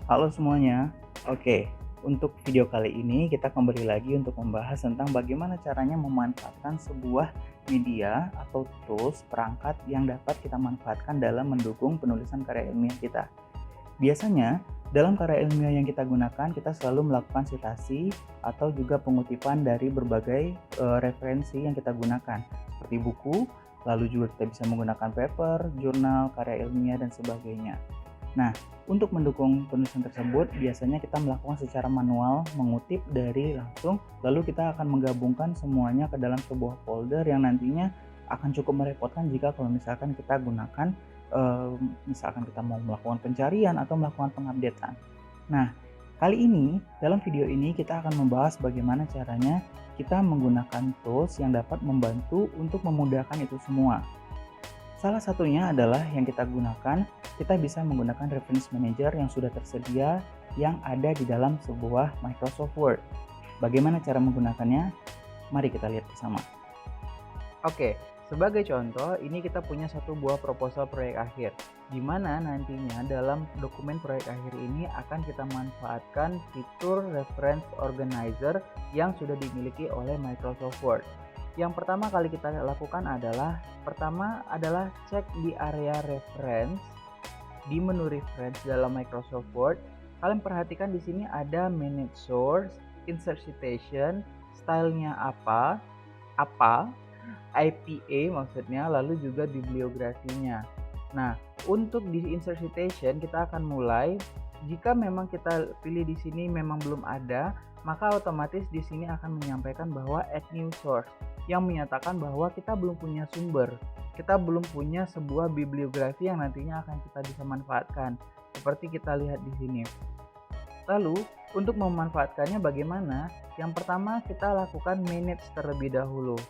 Halo semuanya. Oke, untuk video kali ini kita kembali lagi untuk membahas tentang bagaimana caranya memanfaatkan sebuah media atau tools perangkat yang dapat kita manfaatkan dalam mendukung penulisan karya ilmiah kita. Biasanya, dalam karya ilmiah yang kita gunakan, kita selalu melakukan sitasi atau juga pengutipan dari berbagai referensi yang kita gunakan, seperti buku, lalu juga kita bisa menggunakan paper, jurnal, karya ilmiah, dan sebagainya. Nah, untuk mendukung penulisan tersebut, biasanya kita melakukan secara manual, mengutip dari langsung, lalu kita akan menggabungkan semuanya ke dalam sebuah folder yang nantinya akan cukup merepotkan jika kalau misalkan kita gunakan, misalkan kita mau melakukan pencarian atau melakukan pengupdatean. Nah, kali ini, dalam video ini kita akan membahas bagaimana caranya kita menggunakan tools yang dapat membantu untuk memudahkan itu semua. Salah satunya adalah yang kita gunakan, kita bisa menggunakan Reference Manager yang sudah tersedia yang ada di dalam sebuah Microsoft Word. Bagaimana cara menggunakannya? Mari kita lihat bersama. Oke, sebagai contoh, ini kita punya satu buah proposal proyek akhir, di mana nantinya dalam dokumen proyek akhir ini akan kita manfaatkan fitur Reference Organizer yang sudah dimiliki oleh Microsoft Word. Yang pertama kali kita lakukan adalah, cek di area reference, di menu reference dalam Microsoft Word. Kalian perhatikan di sini ada manage source, insert citation, stylenya apa, IPA maksudnya, lalu juga bibliografinya. Nah, untuk di insert citation kita akan mulai. Jika memang kita pilih di sini memang belum ada, maka otomatis di sini akan menyampaikan bahwa add new source, yang menyatakan bahwa kita belum punya sumber, kita belum punya sebuah bibliografi yang nantinya akan kita bisa manfaatkan, seperti kita lihat di sini. Lalu, untuk memanfaatkannya bagaimana? Yang pertama kita lakukan manage terlebih dahulu.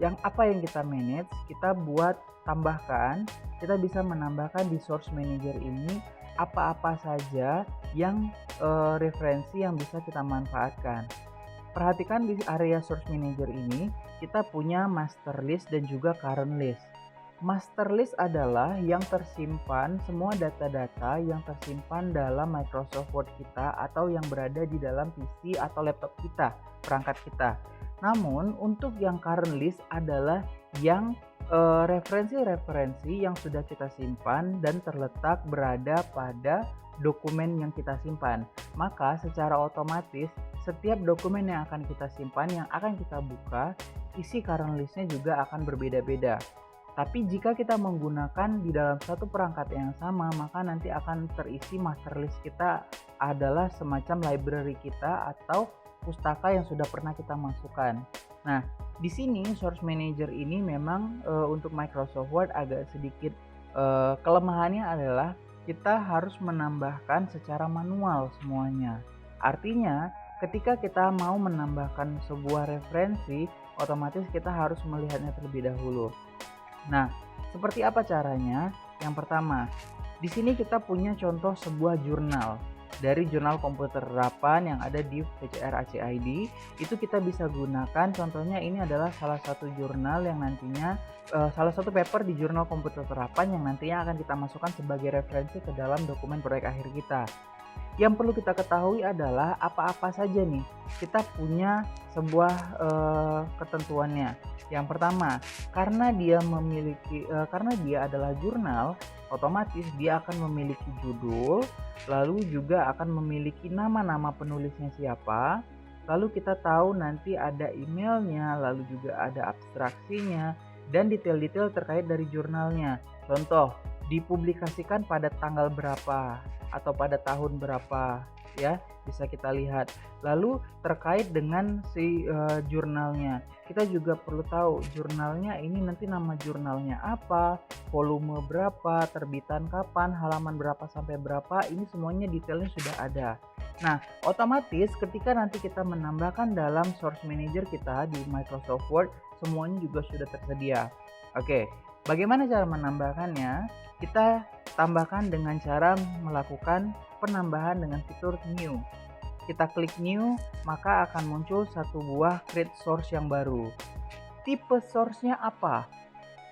Yang apa yang kita manage, kita buat tambahkan, kita bisa menambahkan di source manager ini apa-apa saja yang referensi yang bisa kita manfaatkan. Perhatikan di area source manager ini, kita punya master list dan juga current list. Master list adalah yang tersimpan semua data-data yang tersimpan dalam Microsoft Word kita atau yang berada di dalam PC atau laptop kita, perangkat kita. Namun untuk yang current list adalah yang referensi-referensi yang sudah kita simpan dan terletak berada pada dokumen yang kita simpan. Maka secara otomatis setiap dokumen yang akan kita simpan, yang akan kita buka, isi current listnya juga akan berbeda-beda. Tapi jika kita menggunakan di dalam satu perangkat yang sama, maka nanti akan terisi master list kita adalah semacam library kita atau pustaka yang sudah pernah kita masukkan. Nah, di sini source manager ini memang untuk Microsoft Word agak sedikit kelemahannya adalah kita harus menambahkan secara manual semuanya. Artinya, ketika kita mau menambahkan sebuah referensi, otomatis kita harus melihatnya terlebih dahulu. Nah, seperti apa caranya? Yang pertama, di sini kita punya contoh sebuah jurnal dari jurnal komputer terapan yang ada di PCR ACID. Itu kita bisa gunakan, contohnya ini adalah salah satu jurnal yang nantinya salah satu paper di jurnal komputer terapan yang nantinya akan kita masukkan sebagai referensi ke dalam dokumen proyek akhir kita. Yang perlu kita ketahui adalah apa-apa saja nih kita punya sebuah ketentuannya. Yang pertama, karena dia adalah jurnal, otomatis dia akan memiliki judul, lalu juga akan memiliki nama-nama penulisnya siapa, lalu kita tahu nanti ada emailnya, lalu juga ada abstraksinya, dan detail-detail terkait dari jurnalnya. Contoh, dipublikasikan pada tanggal berapa atau pada tahun berapa, ya bisa kita lihat. Lalu terkait dengan si jurnalnya, kita juga perlu tahu jurnalnya ini nanti nama jurnalnya apa, volume berapa, terbitan kapan, halaman berapa sampai berapa, ini semuanya detailnya sudah ada. Nah, otomatis ketika nanti kita menambahkan dalam source manager kita di Microsoft Word, semuanya juga sudah tersedia. Oke, bagaimana cara menambahkannya? Kita tambahkan dengan cara melakukan penambahan dengan fitur new. Kita klik new, maka akan muncul satu buah create source yang baru. Tipe source-nya apa?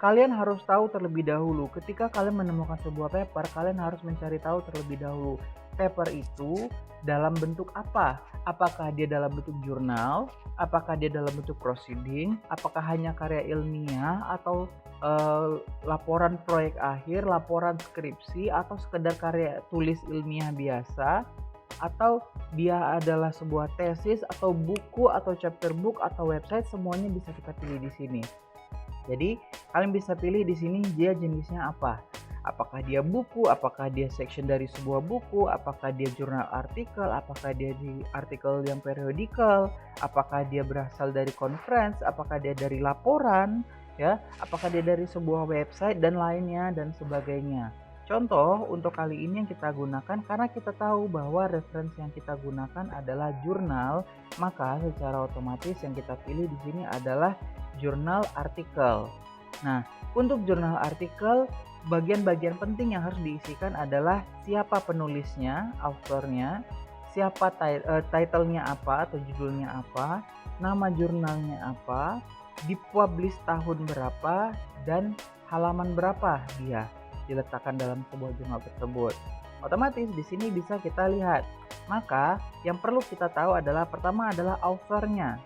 kalian harus tahu terlebih dahulu. Ketika kalian menemukan sebuah paper, kalian harus mencari tahu terlebih dahulu. Paper itu dalam bentuk apa? Apakah dia dalam bentuk jurnal? Apakah dia dalam bentuk proceeding? Apakah hanya karya ilmiah atau laporan proyek akhir, laporan skripsi, atau sekedar karya tulis ilmiah biasa? Atau dia adalah sebuah tesis atau buku atau chapter book atau website? Semuanya bisa kita pilih di sini. Jadi kalian bisa pilih di sini dia jenisnya apa. Apakah dia buku, apakah dia section dari sebuah buku, apakah dia jurnal artikel, apakah dia di artikel yang periodikal, apakah dia berasal dari conference, apakah dia dari laporan, ya, apakah dia dari sebuah website dan lainnya dan sebagainya. Contoh untuk kali ini yang kita gunakan, karena kita tahu bahwa referensi yang kita gunakan adalah jurnal, maka secara otomatis yang kita pilih di sini adalah jurnal artikel. Nah, untuk jurnal artikel, bagian-bagian penting yang harus diisikan adalah siapa penulisnya, authornya, siapa title-nya apa atau judulnya apa, nama jurnalnya apa, dipublish tahun berapa, dan halaman berapa dia diletakkan dalam sebuah jurnal tersebut. Otomatis di sini bisa kita lihat. Maka yang perlu kita tahu adalah pertama adalah authornya.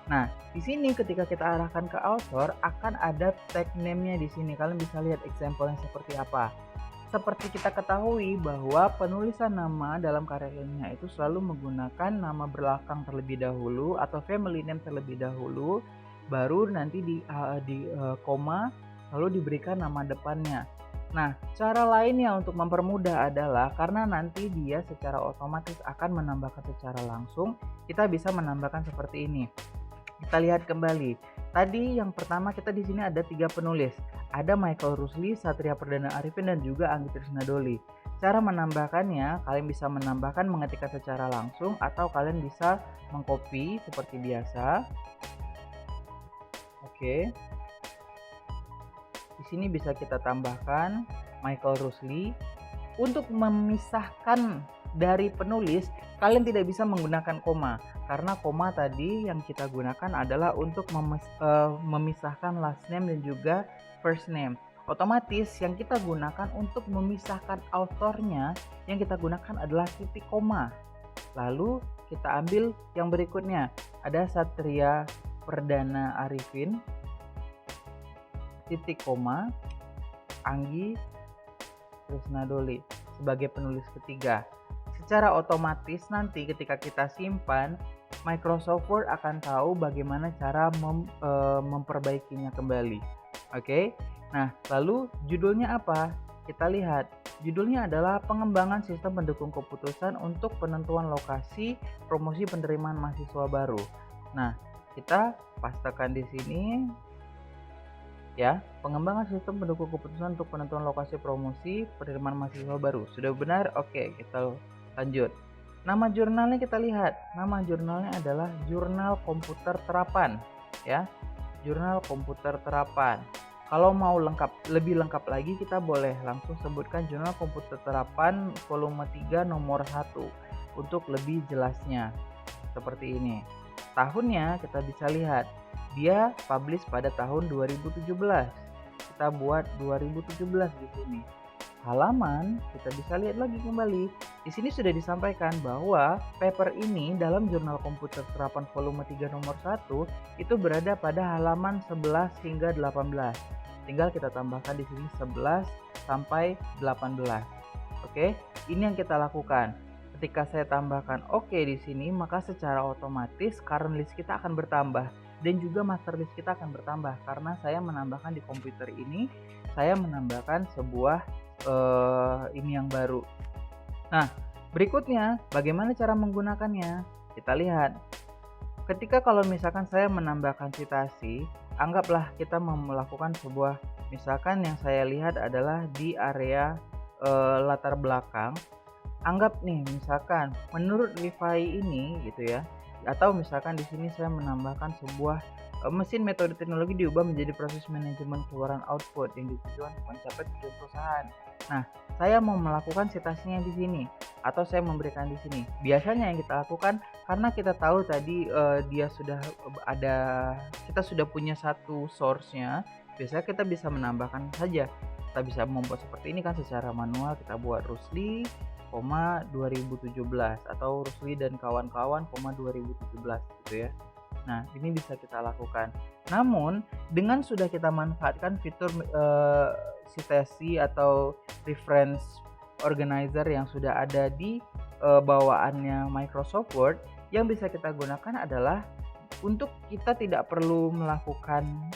Nah, di sini ketika kita arahkan ke author akan ada tag name-nya di sini. Kalian bisa lihat example-nya seperti apa. Seperti kita ketahui bahwa penulisan nama dalam karya ilmiah itu selalu menggunakan nama belakang terlebih dahulu atau family name terlebih dahulu, baru nanti di koma lalu diberikan nama depannya. Nah, cara lainnya untuk mempermudah adalah karena nanti dia secara otomatis akan menambahkan secara langsung, kita bisa menambahkan seperti ini. Kita lihat kembali. Tadi yang pertama kita di sini ada 3 penulis. Ada Michael Rusli, Satria Perdana Arifin, dan juga Anggi Trisnadoli. Cara menambahkannya, kalian bisa menambahkan mengetikkan secara langsung atau kalian bisa mengcopy seperti biasa. Oke. Di sini bisa kita tambahkan Michael Rusli. Untuk memisahkan dari penulis, kalian tidak bisa menggunakan koma karena koma tadi yang kita gunakan adalah untuk memisahkan last name dan juga first name. Otomatis yang kita gunakan untuk memisahkan authornya yang kita gunakan adalah titik koma. Lalu kita ambil yang berikutnya, ada Satria Perdana Arifin, titik koma, Anggi Trisnadoli sebagai penulis ketiga. Secara otomatis nanti ketika kita simpan, Microsoft Word akan tahu bagaimana cara memperbaikinya kembali. Oke. Nah, lalu judulnya apa? Kita lihat. Judulnya adalah pengembangan sistem pendukung keputusan untuk penentuan lokasi promosi penerimaan mahasiswa baru. Nah, kita pastekan di sini. Ya, pengembangan sistem pendukung keputusan untuk penentuan lokasi promosi penerimaan mahasiswa baru. Sudah benar? Oke, kita lanjut. Nama jurnalnya kita lihat. Nama jurnalnya adalah Jurnal Komputer Terapan, ya. Jurnal Komputer Terapan. Kalau mau lebih lengkap lagi, kita boleh langsung sebutkan Jurnal Komputer Terapan volume 3 nomor 1 untuk lebih jelasnya. Seperti ini. Tahunnya kita bisa lihat. Dia publish pada tahun 2017. Kita buat 2017 di sini. Halaman kita bisa lihat lagi kembali. Di sini sudah disampaikan bahwa paper ini dalam Jurnal Komputer Terapan volume 3 nomor 1 itu berada pada halaman 11 hingga 18. Tinggal kita tambahkan di sini 11 sampai 18. Oke, ini yang kita lakukan. Ketika saya tambahkan oke di sini, maka secara otomatis current list kita akan bertambah. Dan juga master list kita akan bertambah karena saya menambahkan di komputer ini, saya menambahkan sebuah ini yang baru. Nah, berikutnya bagaimana cara menggunakannya? Kita lihat. Ketika kalau misalkan saya menambahkan citasi, anggaplah kita melakukan sebuah, misalkan yang saya lihat adalah di area latar belakang. Anggap nih, misalkan menurut Levi ini gitu ya. Atau misalkan di sini saya menambahkan sebuah mesin metode teknologi diubah menjadi proses manajemen keluaran output yang ditujukan mencapai tujuan perusahaan. Nah, saya mau melakukan citasinya di sini atau saya memberikan di sini. Biasanya yang kita lakukan karena kita tahu tadi dia sudah ada, kita sudah punya satu source-nya, biasanya kita bisa menambahkan saja. Kita bisa membuat seperti ini kan secara manual, kita buat Rusli, 2017 atau Rusli dan kawan-kawan, 2017 gitu ya. Nah, ini bisa kita lakukan. Namun, dengan sudah kita manfaatkan fitur citasi atau reference organizer yang sudah ada di bawaannya Microsoft Word, yang bisa kita gunakan adalah untuk kita tidak perlu melakukan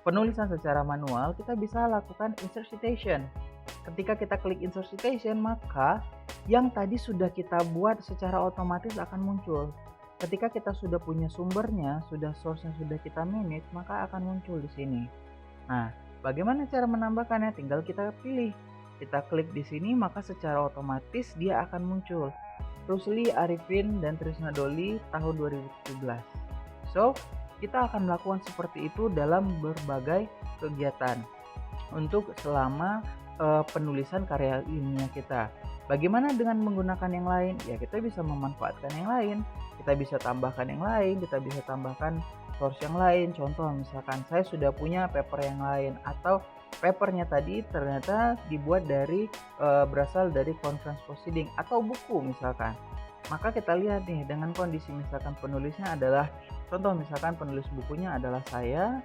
penulisan secara manual, kita bisa lakukan insert citation. Ketika kita klik insert citation, maka yang tadi sudah kita buat secara otomatis akan muncul. Ketika kita sudah punya sumbernya, sudah source yang sudah kita manage, maka akan muncul di sini. Nah, bagaimana cara menambahkannya? Tinggal kita pilih. Kita klik di sini, maka secara otomatis dia akan muncul. Rusli, Arifin, dan Trisna Doli tahun 2017. So, kita akan melakukan seperti itu dalam berbagai kegiatan untuk selama penulisan karya ilmiah kita. Bagaimana dengan menggunakan yang lain? Ya, kita bisa memanfaatkan yang lain. Kita bisa tambahkan yang lain, kita bisa tambahkan source yang lain. Contoh misalkan saya sudah punya paper yang lain, atau papernya tadi ternyata dibuat dari berasal dari conference proceeding atau buku misalkan. Maka kita lihat nih, dengan kondisi misalkan penulisnya adalah, contoh misalkan penulis bukunya adalah saya,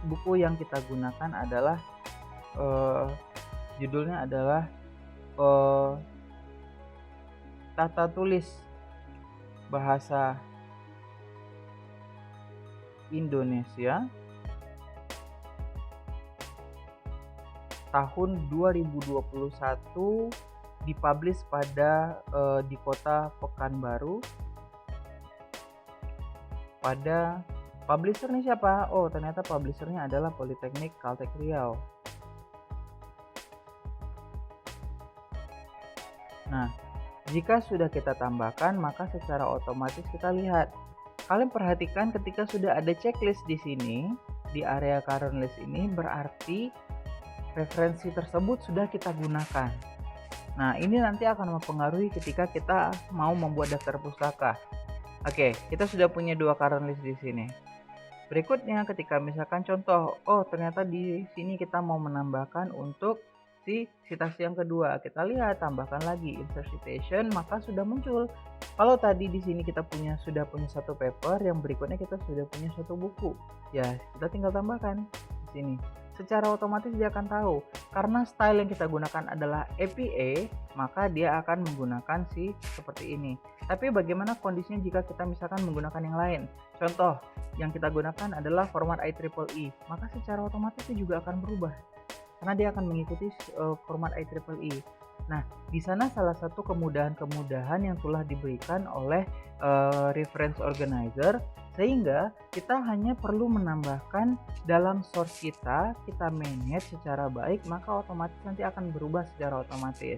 buku yang kita gunakan adalah judulnya adalah tata tulis bahasa Indonesia tahun 2021, dipublish pada di kota Pekanbaru. Pada publisher nih siapa? Oh, ternyata publishernya adalah Politeknik Kaltek Riau. Nah, jika sudah kita tambahkan, maka secara otomatis kita lihat. Kalian perhatikan ketika sudah ada checklist di sini, di area current list ini, berarti referensi tersebut sudah kita gunakan. Nah, ini nanti akan mempengaruhi ketika kita mau membuat daftar pustaka. Oke, kita sudah punya 2 current list di sini. Berikutnya, ketika misalkan contoh, oh ternyata di sini kita mau menambahkan untuk citasi yang kedua, kita lihat tambahkan lagi insert citation, maka sudah muncul. Kalau tadi di sini kita sudah punya satu paper, yang berikutnya kita sudah punya satu buku, ya kita tinggal tambahkan di sini. Secara otomatis dia akan tahu, karena style yang kita gunakan adalah APA, maka dia akan menggunakan seperti ini. Tapi bagaimana kondisinya jika kita misalkan menggunakan yang lain? Contoh yang kita gunakan adalah format IEEE, maka secara otomatis itu juga akan berubah, karena dia akan mengikuti format IEEE. Nah, di sana salah satu kemudahan-kemudahan yang telah diberikan oleh reference organizer, sehingga kita hanya perlu menambahkan dalam source kita manage secara baik, maka otomatis nanti akan berubah secara otomatis.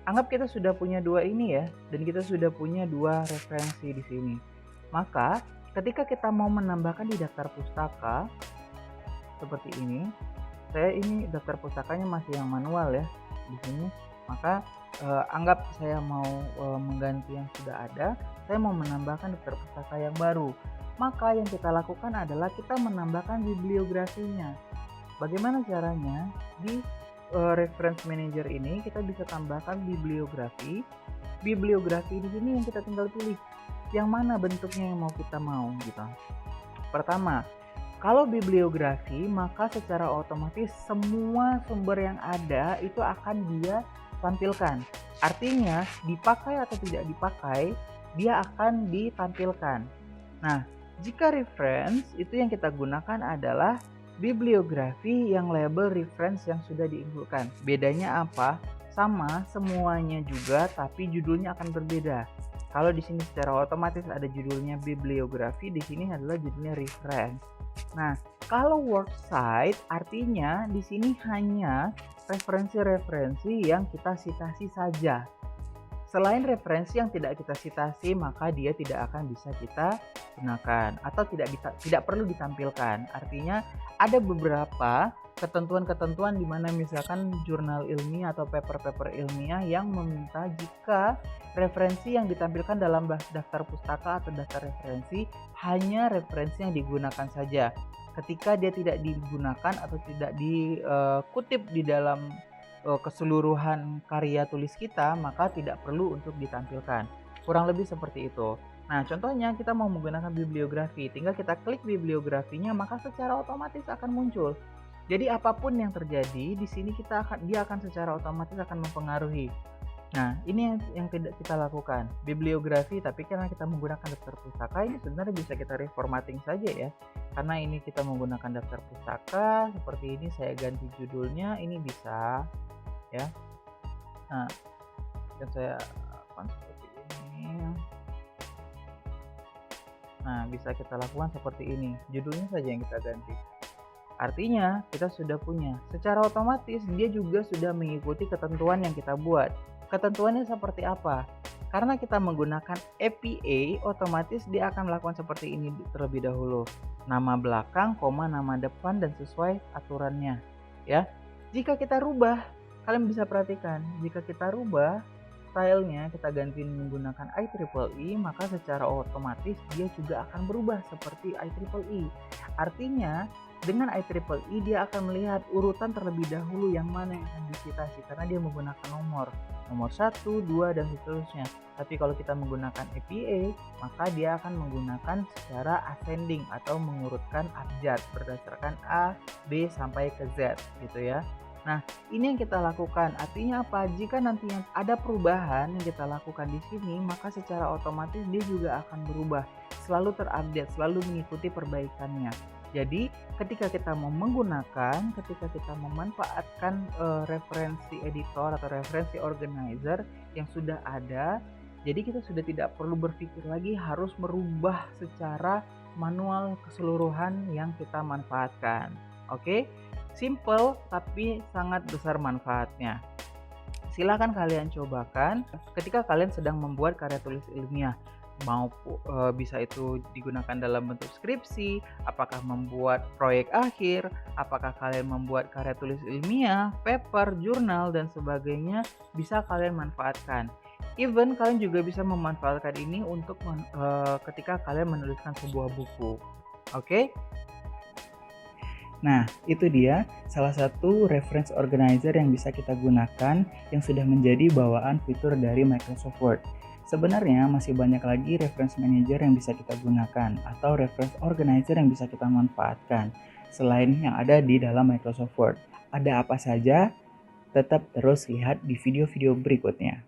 Anggap kita sudah punya 2 ini ya, dan kita sudah punya 2 referensi di sini. Maka, ketika kita mau menambahkan di daftar pustaka seperti ini, saya ini daftar pustakanya masih yang manual ya di sini, maka anggap saya mau mengganti yang sudah ada, saya mau menambahkan daftar pustaka yang baru, maka yang kita lakukan adalah kita menambahkan bibliografinya. Bagaimana caranya? Di reference manager ini kita bisa tambahkan bibliografi di sini, yang kita tinggal pilih yang mana bentuknya yang mau kita gitu. Pertama, kalau bibliografi, maka secara otomatis semua sumber yang ada itu akan dia tampilkan. Artinya, dipakai atau tidak dipakai, dia akan ditampilkan. Nah, jika reference, itu yang kita gunakan adalah bibliografi yang label reference yang sudah diinputkan. Bedanya apa? Sama, semuanya juga, tapi judulnya akan berbeda. Kalau di sini secara otomatis ada judulnya bibliografi, di sini adalah judulnya reference. Nah, kalau works cited artinya di sini hanya referensi-referensi yang kita citasi saja. Selain referensi yang tidak kita citasi, maka dia tidak akan bisa kita gunakan atau tidak perlu ditampilkan. Artinya ada beberapa ketentuan-ketentuan di mana misalkan jurnal ilmiah atau paper-paper ilmiah yang meminta jika referensi yang ditampilkan dalam daftar pustaka atau daftar referensi hanya referensi yang digunakan saja. ketika dia tidak digunakan atau tidak dikutip di dalam keseluruhan karya tulis kita, maka tidak perlu untuk ditampilkan. Kurang lebih seperti itu. Nah, contohnya kita mau menggunakan bibliografi, tinggal kita klik bibliografinya, maka secara otomatis akan muncul. Jadi apapun yang terjadi di sini dia akan secara otomatis akan mempengaruhi. Nah, ini yang tidak kita lakukan. Bibliografi, tapi karena kita menggunakan daftar pustaka, ini sebenarnya bisa kita reformatting saja ya. Karena ini kita menggunakan daftar pustaka, seperti ini saya ganti judulnya, ini bisa ya. Nah, dan saya lakukan seperti ini. Nah, bisa kita lakukan seperti ini. Judulnya saja yang kita ganti. Artinya, kita sudah punya. Secara otomatis, dia juga sudah mengikuti ketentuan yang kita buat. Ketentuannya seperti apa? Karena kita menggunakan APA, otomatis dia akan melakukan seperti ini terlebih dahulu. Nama belakang, koma, nama depan, dan sesuai aturannya. Ya. Jika kita rubah, kalian bisa perhatikan, jika kita rubah stylenya, kita ganti menggunakan IEEE, maka secara otomatis dia juga akan berubah seperti IEEE. Artinya, dengan IEEE dia akan melihat urutan terlebih dahulu yang mana yang akan disitasi karena dia menggunakan nomor 1, 2, dan seterusnya. Tapi kalau kita menggunakan APA, maka dia akan menggunakan secara ascending atau mengurutkan abjad berdasarkan A, B sampai ke Z gitu ya. Nah, ini yang kita lakukan. Artinya apa? Jika nantinya ada perubahan yang kita lakukan di sini, maka secara otomatis dia juga akan berubah, selalu terupdate, selalu mengikuti perbaikannya. Jadi, ketika kita mau menggunakan, ketika kita memanfaatkan referensi editor atau referensi organizer yang sudah ada, jadi kita sudah tidak perlu berpikir lagi harus merubah secara manual keseluruhan yang kita manfaatkan. Oke? Simple tapi sangat besar manfaatnya. Silahkan kalian cobakan ketika kalian sedang membuat karya tulis ilmiah. Bisa itu digunakan dalam bentuk skripsi, apakah membuat proyek akhir, apakah kalian membuat karya tulis ilmiah, paper, jurnal, dan sebagainya, bisa kalian manfaatkan. Even kalian juga bisa memanfaatkan ini untuk ketika kalian menuliskan sebuah buku. Oke? Nah, itu dia salah satu reference organizer yang bisa kita gunakan yang sudah menjadi bawaan fitur dari Microsoft Word. Sebenarnya masih banyak lagi reference manager yang bisa kita gunakan atau reference organizer yang bisa kita manfaatkan selain yang ada di dalam Microsoft Word. Ada apa saja? Tetap terus lihat di video-video berikutnya.